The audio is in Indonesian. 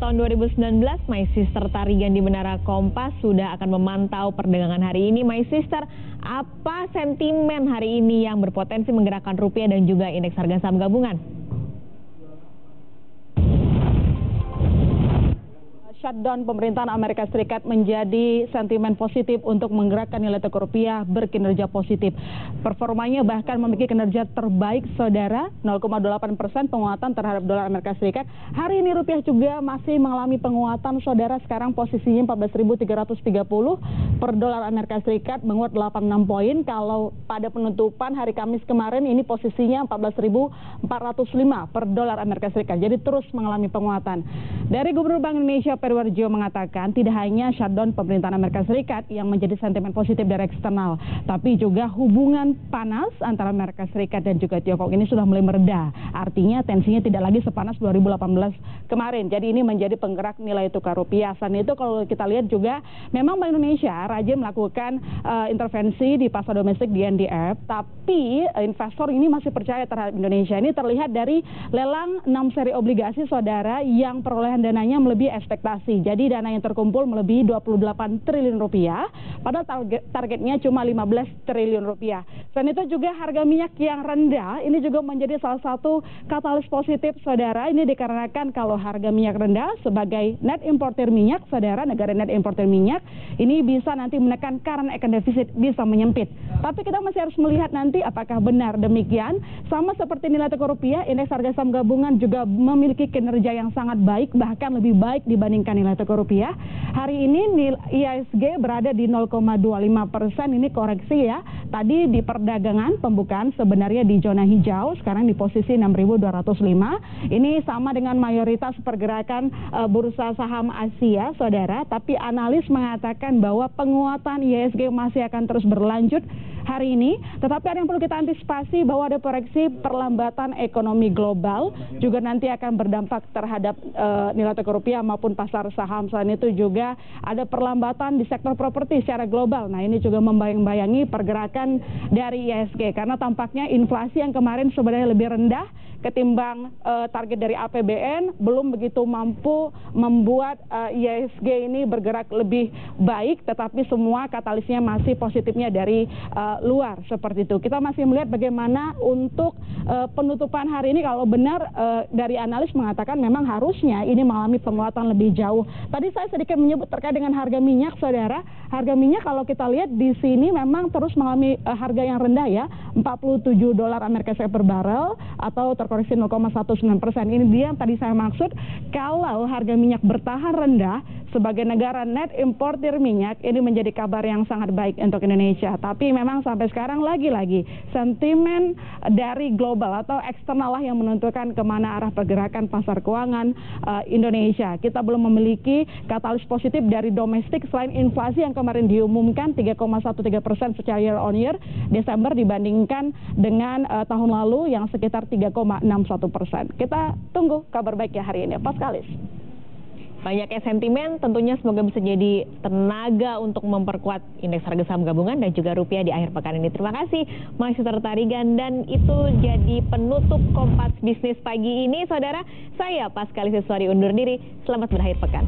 tahun 2019, My Sister Tarigan di Menara Kompas sudah akan memantau perdagangan hari ini. My Sister, apa sentimen hari ini yang berpotensi menggerakkan rupiah dan juga indeks harga saham gabungan? Shutdown pemerintahan Amerika Serikat menjadi sentimen positif untuk menggerakkan nilai tukar rupiah berkinerja positif. Performanya bahkan memiliki kinerja terbaik, saudara, 0,28% penguatan terhadap dolar Amerika Serikat. Hari ini rupiah juga masih mengalami penguatan, saudara. Sekarang posisinya 14.330 per dolar Amerika Serikat, menguat 86 poin. Kalau pada penutupan hari Kamis kemarin ini posisinya 14.405 per dolar Amerika Serikat. Jadi terus mengalami penguatan. Dari Gubernur Bank Indonesia Periwarjo mengatakan tidak hanya shutdown pemerintahan Amerika Serikat yang menjadi sentimen positif dari eksternal, tapi juga hubungan panas antara Amerika Serikat dan juga Tiongkok ini sudah mulai mereda. Artinya tensinya tidak lagi sepanas 2018 kemarin. Jadi ini menjadi penggerak nilai tukar rupiah. Selain itu kalau kita lihat juga memang Bank Indonesia rajin melakukan intervensi di pasar domestik di NDF, tapi investor ini masih percaya terhadap Indonesia. Ini terlihat dari lelang 6 seri obligasi, saudara, yang perolehan dananya melebihi ekspektasi. Jadi dana yang terkumpul melebihi 28 triliun rupiah, padahal targetnya cuma 15 triliun rupiah. Selain itu juga harga minyak yang rendah, ini juga menjadi salah satu katalis positif, saudara. Ini dikarenakan kalau harga minyak rendah sebagai net importer minyak, saudara, negara net importer minyak, ini bisa nanti menekan current account deficit, bisa menyempit. Tapi kita masih harus melihat nanti apakah benar demikian. Sama seperti nilai tukar rupiah, indeks harga saham gabungan juga memiliki kinerja yang sangat baik, bahkan lebih baik dibandingkan nilai tukar rupiah. Hari ini IHSG berada di 0,25%, ini koreksi ya. Tadi di perdagangan pembukaan sebenarnya di zona hijau, sekarang di posisi 6.205. Ini sama dengan mayoritas pergerakan bursa saham Asia, saudara. Tapi analis mengatakan bahwa penguatan IHSG masih akan terus berlanjut hari ini. Tetapi ada yang perlu kita antisipasi bahwa ada proyeksi perlambatan ekonomi global juga nanti akan berdampak terhadap nilai tukar rupiah maupun pasar saham. Selain itu juga ada perlambatan di sektor properti secara global. Nah, ini juga membayang-bayangi pergerakan dari IHSG karena tampaknya inflasi yang kemarin sebenarnya lebih rendah ketimbang target dari APBN belum begitu mampu membuat IHSG ini bergerak lebih baik, tetapi semua katalisnya masih positifnya dari luar seperti itu. Kita masih melihat bagaimana untuk penutupan hari ini. Kalau benar dari analis mengatakan memang harusnya ini mengalami penguatan lebih jauh. Tadi saya sedikit menyebut terkait dengan harga minyak, saudara. Harga minyak kalau kita lihat di sini memang terus mengalami harga yang rendah ya, 47 dolar Amerika Serikat per barel atau terkoreksi 0,19%. Ini dia yang tadi saya maksud. Kalau harga minyak bertahan rendah sebagai negara net importer minyak, ini menjadi kabar yang sangat baik untuk Indonesia. Tapi memang sampai sekarang lagi-lagi sentimen dari global atau eksternal lah yang menentukan kemana arah pergerakan pasar keuangan Indonesia. Kita belum memiliki katalis positif dari domestik selain inflasi yang kemarin diumumkan 3,13% secara year on year Desember dibandingkan dengan tahun lalu yang sekitar 3,61%. Kita tunggu kabar baik ya hari ini, Pak Kalis. Banyaknya sentimen tentunya semoga bisa jadi tenaga untuk memperkuat indeks harga saham gabungan dan juga rupiah di akhir pekan ini. Terima kasih My Sister Tarigan, dan itu jadi penutup Kompas Bisnis pagi ini, saudara. Saya Paskalis Siswari undur diri. Selamat berakhir pekan.